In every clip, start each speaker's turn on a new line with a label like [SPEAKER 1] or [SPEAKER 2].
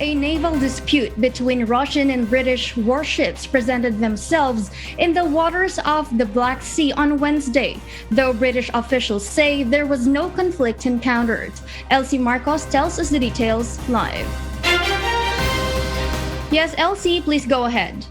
[SPEAKER 1] A naval dispute between Russian and British warships presented themselves in the waters of the Black Sea on Wednesday, though British officials say there was no conflict encountered. Elsie Marcos tells us the details live. Yes, Elsie, please go ahead.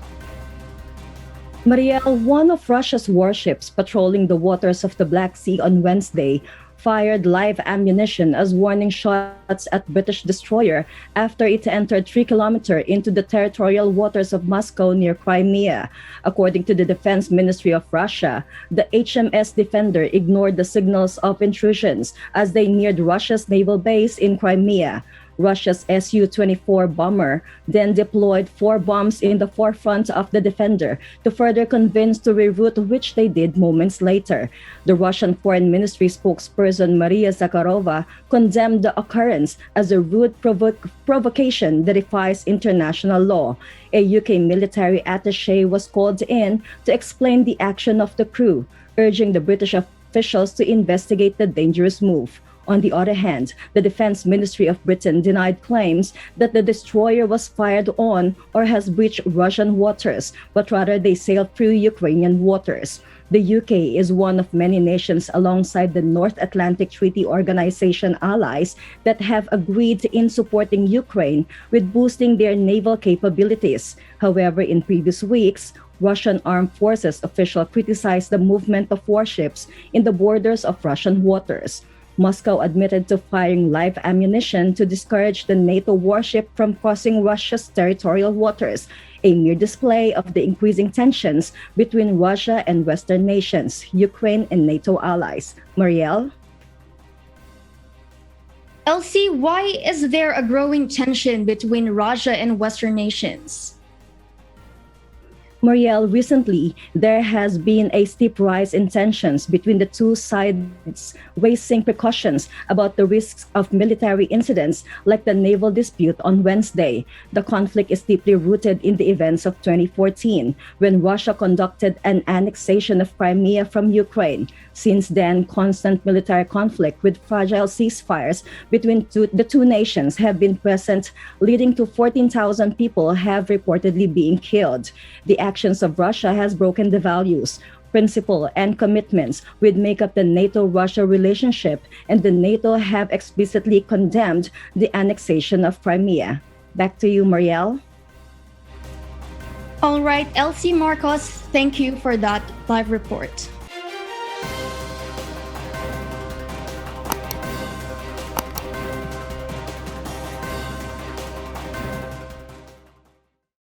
[SPEAKER 2] Mariel, one of Russia's warships patrolling the waters of the Black Sea on Wednesday, fired live ammunition as warning shots at British destroyer after it entered 3 kilometers into the territorial waters of Moscow near Crimea. According to the Defense Ministry of Russia, the HMS Defender ignored the signals of intrusions as they neared Russia's naval base in Crimea. Russia's Su-24 bomber then deployed 4 bombs in the forefront of the Defender to further convince to reroute, which they did moments later. The Russian Foreign Ministry spokesperson Maria Zakharova condemned the occurrence as a rude provocation that defies international law. A UK military attaché was called in to explain the action of the crew, urging the British officials to investigate the dangerous move. On the other hand, the Defense Ministry of Britain denied claims that the destroyer was fired on or has breached Russian waters, but rather they sailed through Ukrainian waters. The UK is one of many nations alongside the North Atlantic Treaty Organization allies that have agreed in supporting Ukraine with boosting their naval capabilities. However, in previous weeks, Russian armed forces officials criticized the movement of warships in the borders of Russian waters. Moscow admitted to firing live ammunition to discourage the NATO warship from crossing Russia's territorial waters, a mere display of the increasing tensions between Russia and Western nations, Ukraine, and NATO allies. Marielle?
[SPEAKER 1] Elsie, why is there a growing tension between Russia and Western nations?
[SPEAKER 2] Marielle, recently, there has been a steep rise in tensions between the two sides, raising precautions about the risks of military incidents like the naval dispute on Wednesday. The conflict is deeply rooted in the events of 2014, when Russia conducted an annexation of Crimea from Ukraine. Since then, constant military conflict with fragile ceasefires between the two nations have been present, leading to 14,000 people have reportedly been killed. The actions of Russia has broken the values, principle, and commitments which make up the NATO-Russia relationship, and the NATO have explicitly condemned the annexation of Crimea. Back to you, Marielle.
[SPEAKER 1] All right, Elsie Marcos, thank you for that live report.